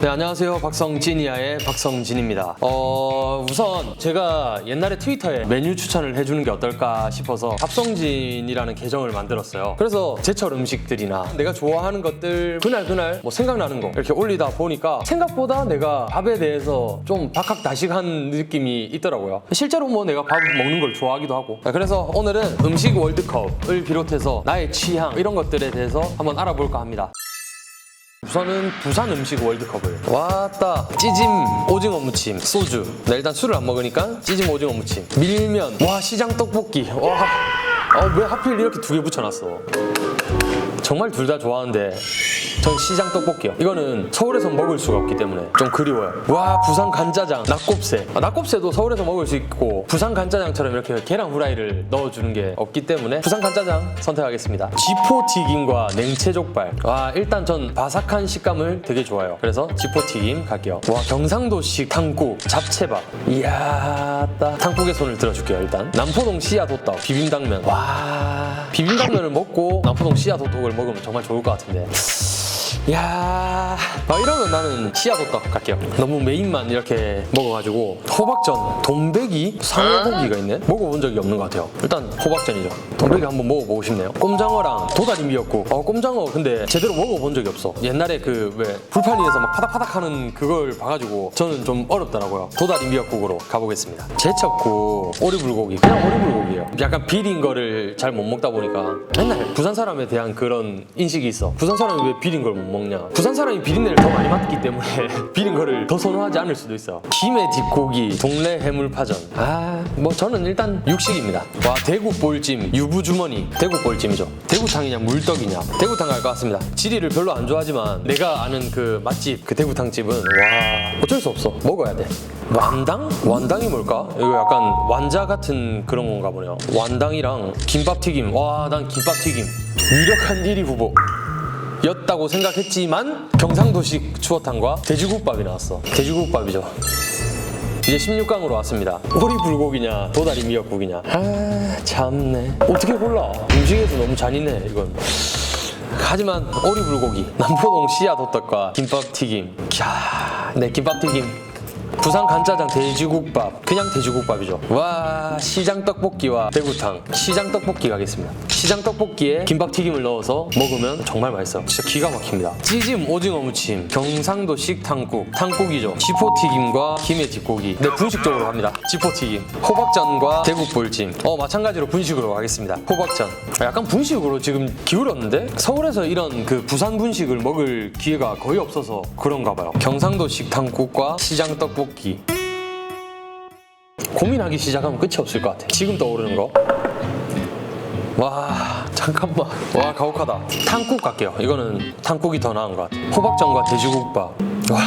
네, 안녕하세요. 박성진이야의 박성진입니다. 우선 제가 옛날에 트위터에 메뉴 추천을 해주는 게 어떨까 싶어서 밥성진이라는 계정을 만들었어요. 그래서 제철 음식들이나 내가 좋아하는 것들 그날 뭐 생각나는 거 이렇게 올리다 보니까 생각보다 내가 밥에 대해서 좀 박학다식한 느낌이 있더라고요. 실제로 뭐 내가 밥 먹는 걸 좋아하기도 하고. 그래서 오늘은 음식 월드컵을 비롯해서 나의 취향 이런 것들에 대해서 한번 알아볼까 합니다. 우선은 부산 음식 월드컵을 왔다. 찌짐 오징어 무침 소주. 나 일단 술을 안 먹으니까 찌짐 오징어 무침 밀면 와 시장 떡볶이 와 왜 하필 이렇게 두 개 붙여놨어. 정말 둘 다 좋아하는데 전 시장 떡볶이요. 이거는 서울에서 먹을 수가 없기 때문에 좀 그리워요. 와 부산 간짜장 낙곱새. 낙곱새도 서울에서 먹을 수 있고 부산 간짜장처럼 이렇게 계란 후라이를 넣어주는 게 없기 때문에 부산 간짜장 선택하겠습니다. 지포튀김과 냉채족발. 와 일단 전 바삭한 식감을 되게 좋아해요. 그래서 지포튀김 갈게요. 와 경상도식 탕국 잡채밥. 이야 따 탕국에 손을 들어줄게요. 일단 남포동 씨앗호떡 비빔당면. 와 비빔당면을 먹고 남포동 씨앗호떡을 먹으면 정말 좋을 것 같은데. 야, 이러면 나는 씨앗호떡 갈게요. 너무 메인만 이렇게 먹어가지고. 호박전, 돈베기, 상어고기가 있네. 먹어본 적이 없는 것 같아요. 일단 호박전이죠. 돈베기 한번 먹어보고 싶네요. 꼼장어랑 도다리 미역국. 꼼장어 근데 제대로 먹어본 적이 없어. 옛날에 그 왜 불판 위에서 막 파닥파닥하는 그걸 봐가지고 저는 좀 어렵더라고요. 도다리 미역국으로 가보겠습니다. 제첩국, 오리불고기. 그냥 오리불고기예요. 약간 비린 거를 잘 못 먹다 보니까 맨날 부산 사람에 대한 그런 인식이 있어. 부산 사람이 왜 비린 걸 못 먹냐. 부산 사람이 비린내를 더 많이 맡기 때문에 비린 거를 더 선호하지 않을 수도 있어요. 김해 뒷고기, 동래 해물파전. 뭐 저는 일단 육식입니다. 와 대구볼찜, 유부주머니. 대구볼찜이죠. 대구탕이냐 물떡이냐. 대구탕 갈 것 같습니다. 지리를 별로 안 좋아하지만 내가 아는 그 맛집, 그 대구탕집은 와 어쩔 수 없어. 먹어야 돼. 완당? 완당이 뭘까? 이거 약간 완자 같은 그런 건가 보네요. 완당이랑 김밥튀김. 와 난 김밥튀김 유력한 1위 후보 였다고 생각했지만 경상도식 추어탕과 돼지국밥이 나왔어. 돼지국밥이죠. 이제 16강으로 왔습니다. 오리불고기냐 도다리 미역국이냐. 참네. 어떻게 골라? 음식에서 너무 잔인해 이건. 하지만 오리불고기 남포동 씨앗호떡과 김밥튀김. 네 김밥튀김. 부산 간짜장 돼지국밥. 그냥 돼지국밥이죠. 와 시장 떡볶이와 대구탕. 시장 떡볶이 가겠습니다. 시장 떡볶이에 김밥튀김을 넣어서 먹으면 정말 맛있어요. 진짜 기가 막힙니다. 찌짐 오징어 무침. 경상도식 탕국. 탕국이죠. 지포튀김과 김해 뒷고기. 네 분식적으로 갑니다. 지포튀김. 호박전과 대구볼찜. 마찬가지로 분식으로 가겠습니다. 호박전. 약간 분식으로 지금 기울었는데 서울에서 이런 그 부산 분식을 먹을 기회가 거의 없어서 그런가 봐요. 경상도식 탕국과 시장 떡볶이. 고민하기 시작하면 끝이 없을 것 같아. 지금 떠오르는 거. 와 잠깐만. 와 가혹하다. 탕국 갈게요. 이거는 탕국이 더 나은 것 같아. 호박전과 돼지국밥. 와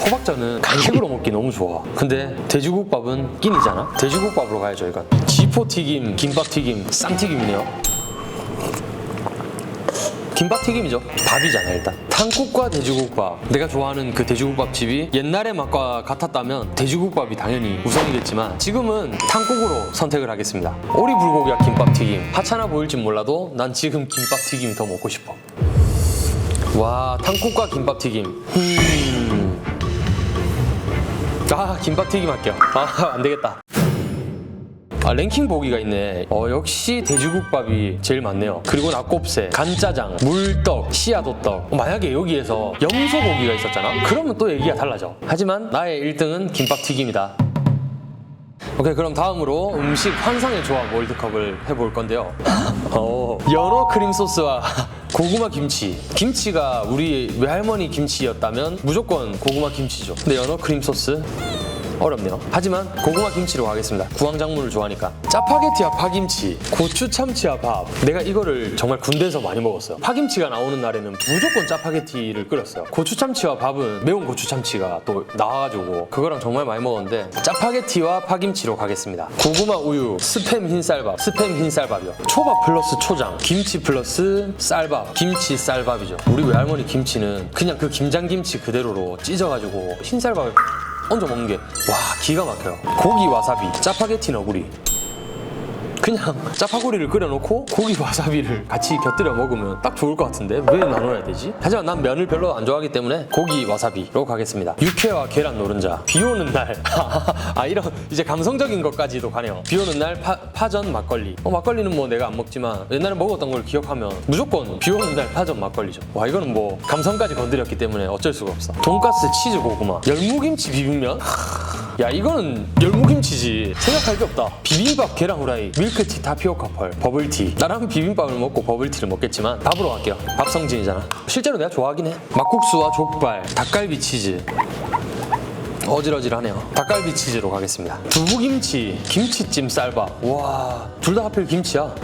호박전은 간식으로 먹기 너무 좋아. 근데 돼지국밥은 끼니잖아. 돼지국밥으로 가야죠 이건. 지포튀김, 김밥튀김, 쌈튀김이네요. 김밥튀김이죠. 밥이잖아 일단. 탕국과 돼지국밥. 내가 좋아하는 그 돼지국밥집이 옛날의 맛과 같았다면 돼지국밥이 당연히 우선이겠지만 지금은 탕국으로 선택을 하겠습니다. 오리불고기와 김밥튀김. 하찮아 보일진 몰라도 난 지금 김밥튀김이 더 먹고 싶어. 와 탕국과 김밥튀김. 김밥튀김 할게요. 안되겠다. 랭킹 보기가 있네. 역시 돼지국밥이 제일 많네요. 그리고 낙곱새, 간짜장, 물떡, 씨앗호떡. 만약에 여기에서 염소고기가 있었잖아? 그러면 또 얘기가 달라져. 하지만 나의 1등은 김밥튀김이다. 오케이 그럼 다음으로 음식 환상의 조합 월드컵을 해볼 건데요. 연어 크림 소스와 고구마 김치. 김치가 우리 외할머니 김치였다면 무조건 고구마 김치죠. 근데 연어 크림 소스? 어렵네요. 하지만 고구마 김치로 가겠습니다. 구황작물을 좋아하니까. 짜파게티와 파김치, 고추 참치와 밥. 내가 이거를 정말 군대에서 많이 먹었어요. 파김치가 나오는 날에는 무조건 짜파게티를 끓였어요. 고추 참치와 밥은 매운 고추 참치가 또 나와가지고 그거랑 정말 많이 먹었는데 짜파게티와 파김치로 가겠습니다. 고구마 우유, 스팸 흰쌀밥. 스팸 흰쌀밥이요. 초밥 플러스 초장, 김치 플러스 쌀밥. 김치 쌀밥이죠. 우리 외할머니 김치는 그냥 그 김장김치 그대로로 찢어가지고 흰쌀밥에 얹어 먹는 게 와 기가 막혀요. 고기 와사비, 짜파게티 너구리. 그냥 짜파구리를 끓여놓고 고기 와사비를 같이 곁들여 먹으면 딱 좋을 것 같은데 왜 나눠야 되지? 하지만 난 면을 별로 안 좋아하기 때문에 고기 와사비로 가겠습니다. 육회와 계란 노른자. 비 오는 날 이런 이제 감성적인 것까지도 가네요. 비 오는 날 파전 막걸리. 막걸리는 뭐 내가 안 먹지만 옛날에 먹었던 걸 기억하면 무조건 비 오는 날 파전 막걸리죠. 와, 이거는 뭐 감성까지 건드렸기 때문에 어쩔 수가 없어. 돈가스 치즈 고구마. 열무김치 비빔면. 야, 이거는 열무김치지. 생각할 게 없다. 비빔밥 계란 후라이, 밀크티 타피오카 펄, 버블티. 나랑 비빔밥을 먹고 버블티를 먹겠지만 밥으로 갈게요. 밥성진이잖아. 실제로 내가 좋아하긴 해. 막국수와 족발, 닭갈비 치즈. 어질어질하네요. 닭갈비 치즈로 가겠습니다. 두부김치, 김치찜 쌀밥. 와, 둘 다 하필 김치야.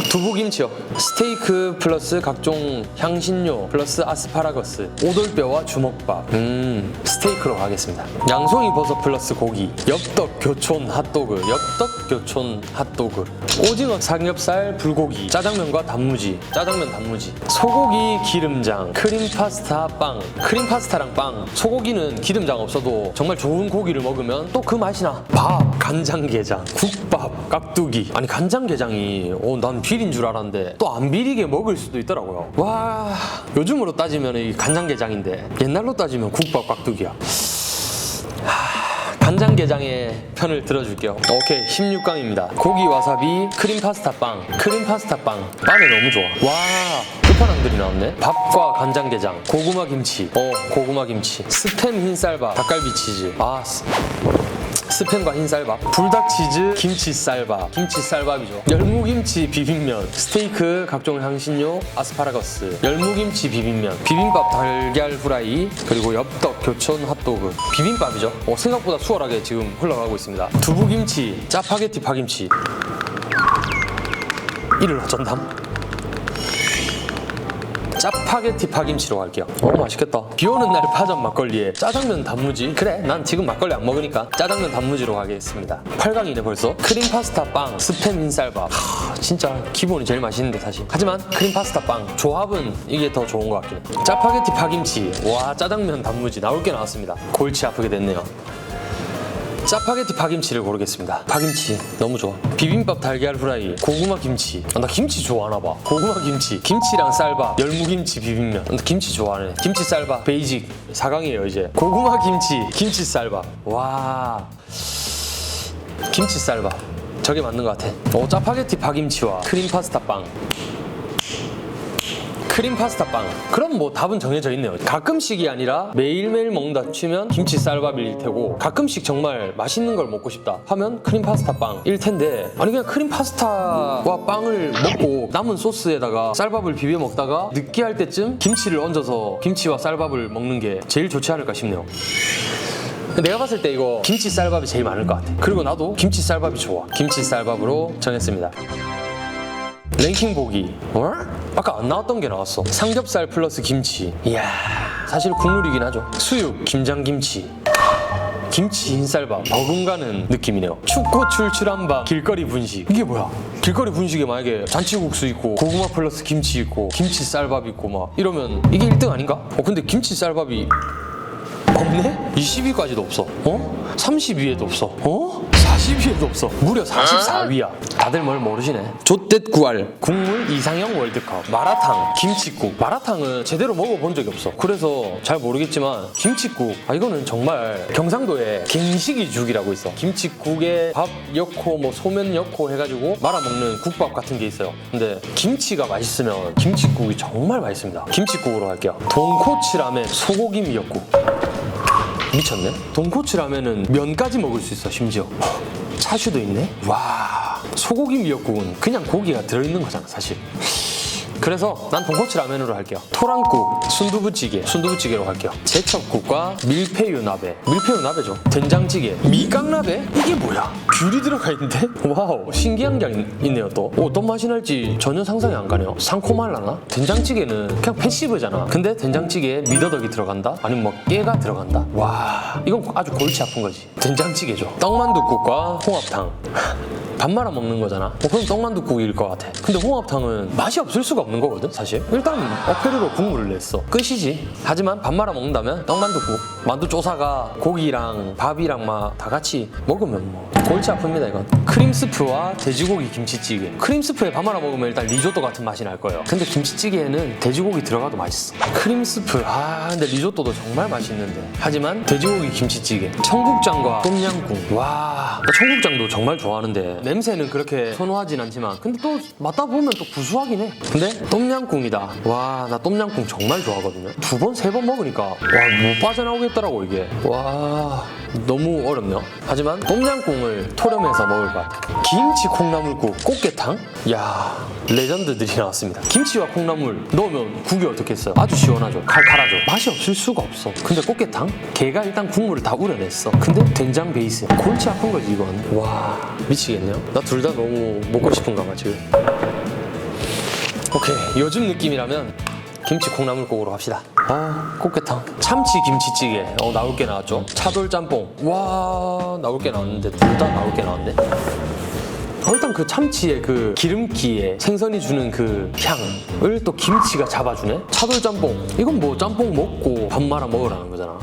두부김치요. 스테이크 플러스 각종 향신료 플러스 아스파라거스, 오돌뼈와 주먹밥. 스테이크로 가겠습니다. 양송이 버섯 플러스 고기, 엽떡 교촌 핫도그, 엽떡 교촌 핫도그, 오징어 삼겹살 불고기, 짜장면과 단무지, 짜장면 단무지, 소고기 기름장, 크림 파스타 빵. 크림 파스타랑 빵. 소고기는 기름장 없어도 정말 좋은 고기를 먹으면 또 그 맛이 나. 밥, 간장게장, 국밥, 깍두기. 아니, 간장게장이 난 비린 줄 알았는데 또 안 비리게 먹을 수도 있더라고요. 와, 요즘으로 따지면 이 간장게장인데 옛날로 따지면 국밥 깍두기야. 간장게장의 편을 들어줄게요. 오케이, 16강입니다. 고기 와사비 크림 파스타 빵. 크림 파스타 빵. 빵이 너무 좋아. 와, 끝판왕들이 나왔네. 밥과 간장게장, 고구마 김치. 고구마 김치. 스팸 흰쌀밥, 닭갈비 치즈. 스팸과 흰쌀밥, 불닭치즈, 김치쌀밥. 김치쌀밥이죠. 열무김치 비빔면, 스테이크, 각종 향신료, 아스파라거스, 열무김치 비빔면, 비빔밥 달걀 후라이, 그리고 엽떡 교촌 핫도그. 비빔밥이죠. 생각보다 수월하게 지금 흘러가고 있습니다. 두부김치, 짜파게티 파김치. 이를 어쩐담? 짜파게티 파김치로 갈게요. 맛있겠다. 비 오는 날 파전 막걸리에 짜장면 단무지. 그래, 난 지금 막걸리 안 먹으니까 짜장면 단무지로 가겠습니다. 8강이네 벌써. 크림 파스타 빵, 스팸 흰쌀밥. 진짜 기본이 제일 맛있는데 사실. 하지만 크림 파스타 빵 조합은 이게 더 좋은 것 같긴 해. 짜파게티 파김치. 와, 짜장면 단무지 나올 게 나왔습니다. 골치 아프게 됐네요. 짜파게티 파김치를 고르겠습니다. 파김치 너무 좋아. 비빔밥 달걀 후라이, 고구마 김치. 나 김치 좋아하나 봐. 고구마 김치, 김치랑 쌀밥, 열무김치 비빔면. 나 김치 좋아하네. 김치 쌀밥 베이직 4강이에요 이제. 고구마 김치, 김치 쌀밥. 와, 김치 쌀밥 저게 맞는 것 같아. 짜파게티 파김치와 크림 파스타 빵. 크림 파스타 빵. 그럼 뭐 답은 정해져 있네요. 가끔씩이 아니라 매일매일 먹는다 치면 김치 쌀밥일 테고, 가끔씩 정말 맛있는 걸 먹고 싶다 하면 크림 파스타 빵일 텐데, 아니 그냥 크림 파스타와 빵을 먹고 남은 소스에다가 쌀밥을 비벼 먹다가 느끼할 때쯤 김치를 얹어서 김치와 쌀밥을 먹는 게 제일 좋지 않을까 싶네요. 내가 봤을 때 이거 김치 쌀밥이 제일 많을 것 같아. 그리고 나도 김치 쌀밥이 좋아. 김치 쌀밥으로 정했습니다. 랭킹 보기. 아까 안 나왔던 게 나왔어. 삼겹살 플러스 김치. 이야, 사실 국룰이긴 하죠. 수육, 김장김치, 김치 흰쌀밥. 버금가는 느낌이네요. 춥고 출출한 밤, 길거리 분식. 이게 뭐야? 길거리 분식에 만약에 잔치국수 있고 고구마 플러스 김치 있고 김치 쌀밥 있고 막 이러면 이게 1등 아닌가? 근데 김치 쌀밥이 없네? 20위까지도 없어. 30위에도 없어. 40위에도 없어. 무려 44위야. 다들 뭘 모르시네. 좆댓구알, 국물 이상형 월드컵, 마라탕, 김칫국. 마라탕은 제대로 먹어본 적이 없어. 그래서 잘 모르겠지만 김칫국, 이거는 정말 경상도에 갱식이죽이라고 있어. 김칫국에 밥 넣고 뭐 소면 넣고 해가지고 말아먹는 국밥 같은 게 있어요. 근데 김치가 맛있으면 김칫국이 정말 맛있습니다. 김칫국으로 할게요. 돈코츠 라멘, 소고기 미역국. 미쳤네. 돈코츠 라면은 면까지 먹을 수 있어. 심지어 차슈도 있네. 와, 소고기 미역국은 그냥 고기가 들어있는 거잖아 사실. 그래서 난 돈코츠 라면으로 할게요. 토랑국, 순두부찌개로 할게요. 제첩국과 밀푀유 나베. 밀푀유 나베죠. 된장찌개, 미각나베? 이게 뭐야? 귤이 들어가 있는데? 와우, 신기한 게 있네요 또. 어떤 맛이 날지 전혀 상상이 안 가네요. 상콤할라나? 된장찌개는 그냥 패시브잖아. 근데 된장찌개에 미더덕이 들어간다? 아니면 뭐 깨가 들어간다? 와, 이건 아주 골치 아픈 거지. 된장찌개죠. 떡만둣국과 홍합탕. 밥 말아 먹는 거잖아. 그럼 떡만둣국일 것 같아. 근데 홍합탕은 맛이 없을 수가 없는 거거든 사실. 일단 어패류로 국물을 냈어. 끝이지. 하지만 밥 말아 먹는다면 떡만둣국. 만두조사가 고기랑 밥이랑 막 다 같이 먹으면 뭐 골치 아픕니다 이건. 크림스프와 돼지고기 김치찌개. 크림스프에 밥 말아 먹으면 일단 리조또 같은 맛이 날 거예요. 근데 김치찌개에는 돼지고기 들어가도 맛있어. 크림스프 근데 리조또도 정말 맛있는데. 하지만 돼지고기 김치찌개, 청국장과 똠양꿍. 와, 나 청국장도 정말 좋아하는데 냄새는 그렇게 선호하진 않지만 근데 또 맡다 보면 또 구수하긴 해. 근데 똠양꿍이다. 와, 나 똠양꿍 정말 좋아하거든요. 2번, 3번 먹으니까 와, 못 빠져나오겠더라고 이게. 와, 너무 어렵네요. 하지만 똠양꿍을 토렴해서 먹을 것 같아요. 김치 콩나물국, 꽃게탕? 야, 레전드들이 나왔습니다. 김치와 콩나물 넣으면 국이 어떻겠어요? 아주 시원하죠. 칼칼하죠. 맛이 없을 수가 없어. 근데 꽃게탕? 걔가 일단 국물을 다 우려냈어. 근데 된장 베이스. 골치 아픈 거지 이건. 와, 미치겠네요. 나 둘 다 너무 먹고 싶은가 봐 지금. 오케이, 요즘 느낌이라면 김치 콩나물국으로 갑시다. 꽃게탕, 참치 김치찌개. 나올 게 나왔죠. 차돌 짬뽕. 와, 나올 게 나왔는데 둘 다 나올 게 나왔네. 일단 그 참치의 그 기름기에 생선이 주는 그 향을 또 김치가 잡아주네. 차돌 짬뽕. 이건 뭐 짬뽕 먹고 밥 말아 먹으라는 거잖아.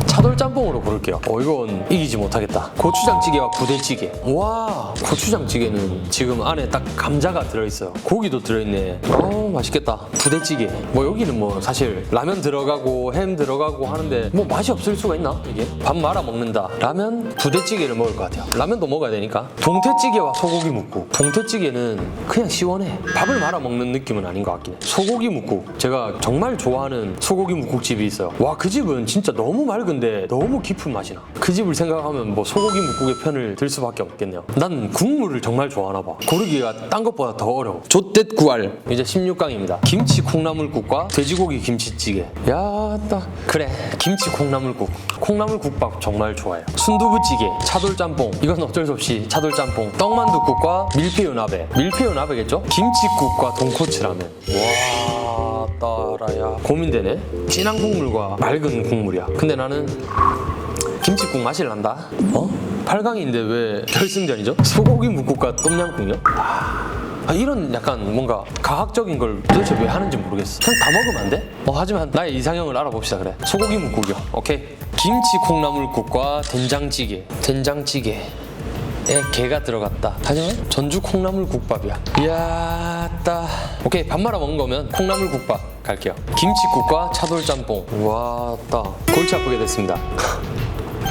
차돌 짬뽕으로 고를게요. 이건 이기지 못하겠다. 고추장찌개와 부대찌개. 와, 고추장찌개는 지금 안에 딱 감자가 들어있어요. 고기도 들어있네. 맛있겠다. 부대찌개. 뭐 여기는 뭐 사실 라면 들어가고 햄 들어가고 하는데 뭐 맛이 없을 수가 있나 이게? 밥 말아 먹는다. 라면, 부대찌개를 먹을 것 같아요. 라면도 먹어야 되니까. 동태찌개와 소고기 묵국. 동태찌개는 그냥 시원해. 밥을 말아 먹는 느낌은 아닌 것 같긴 해. 소고기 묵국. 제가 정말 좋아하는 소고기 묵국집이 있어요. 와, 그 집은 진짜 너무 맑은데 너무 깊은 맛이 나. 그 집을 생각하면 뭐 소고기 묵국의 편을 들 수밖에 없겠네요. 난 국물을 정말 좋아하나 봐. 고르기가 딴 것보다 더 어려워. 좆댓 구알. 이제 16강입니다. 김치 콩나물국과 돼지고기 김치찌개. 야따. 그래, 김치 콩나물국. 콩나물국밥 정말 좋아해요. 순두부찌개, 차돌짬뽕. 이건 어쩔 수 없이 차돌짬뽕. 떡만둣국과 밀푀유 나베. 밀푀유 나베겠죠? 김치국과 돈코츠 라면. 와, 따라야. 고민되네. 진한 국물과 맑은 국물이야. 근데 나는 김치국 마실란다. 8강인데 왜 결승전이죠? 소고기 묵국과 똠양꿍이요? 이런 약간 뭔가 과학적인 걸 도대체 왜 하는지 모르겠어. 그냥 다 먹으면 안 돼? 하지만 나의 이상형을 알아봅시다. 그래, 소고기 묵국이요. 오케이. 김치 콩나물국과 된장찌개. 된장찌개에 게가 들어갔다. 하지만 전주 콩나물국밥이야. 이야, 오케이, 밥 말아 먹은 거면 콩나물국밥 갈게요. 김치국과 차돌짬뽕. 와, 골치 아프게 됐습니다.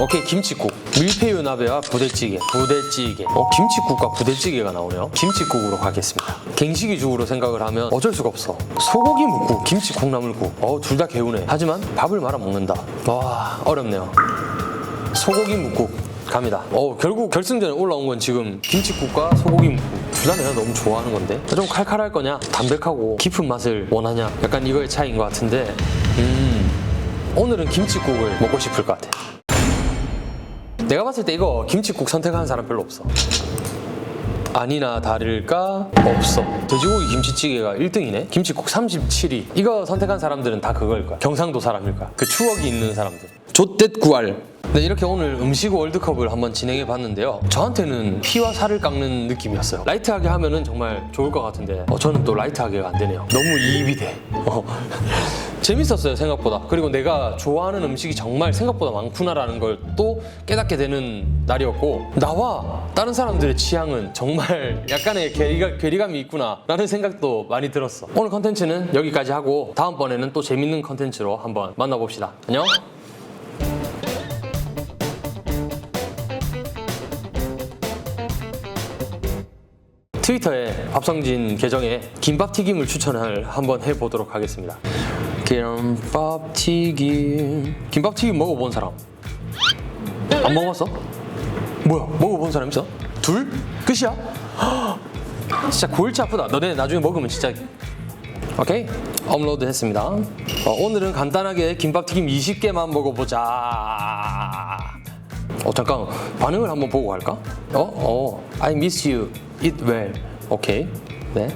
오케이, 김치국. 밀푀유 나베와 부대찌개. 부대찌개. 김치국과 부대찌개가 나오네요. 김치국으로 가겠습니다. 갱식이죽으로 생각을 하면 어쩔 수가 없어. 소고기 묵국, 김치 콩나물국. 둘 다 개운해. 하지만 밥을 말아 먹는다. 와, 어렵네요. 소고기 묵국 갑니다. 결국 결승전에 올라온 건 지금 김치국과 소고기 묵국. 둘 다 내가 너무 좋아하는 건데 좀 칼칼할 거냐, 담백하고 깊은 맛을 원하냐, 약간 이거의 차이인 것 같은데 오늘은 김치국을 먹고 싶을 것 같아. 내가 봤을 때 이거 김치국 선택하는 사람 별로 없어. 아니나 다를까 없어. 돼지고기 김치찌개가 1등이네. 김치국 37위. 이거 선택한 사람들은 다 그거일 거야. 경상도 사람일 거야. 그 추억이 있는 사람들. 좆댓 구알. 네, 이렇게 오늘 음식 월드컵을 한번 진행해 봤는데요. 저한테는 피와 살을 깎는 느낌이었어요. 라이트하게 하면은 정말 좋을 것 같은데 저는 또 라이트하게가 안 되네요. 너무 이입이 돼. 재밌었어요, 생각보다. 그리고 내가 좋아하는 음식이 정말 생각보다 많구나라는 걸 또 깨닫게 되는 날이었고, 나와 다른 사람들의 취향은 정말 약간의 괴리감이 있구나라는 생각도 많이 들었어. 오늘 컨텐츠는 여기까지 하고 다음번에는 또 재밌는 컨텐츠로 한번 만나봅시다. 안녕. 트위터에 밥성진 계정에 김밥튀김을 추천을 한번 해보도록 하겠습니다. 김밥튀김. 김밥튀김 먹어본 사람? 안 먹어봤어? 뭐야? 먹어본 사람 있어? 둘? 끝이야? 진짜 골치 아프다. 너네 나중에 먹으면 진짜. 오케이, 업로드 했습니다. 오늘은 간단하게 김밥튀김 20개만 먹어보자. 잠깐, 반응을 한번 보고 갈까? I miss you, eat well. 오케이, 네.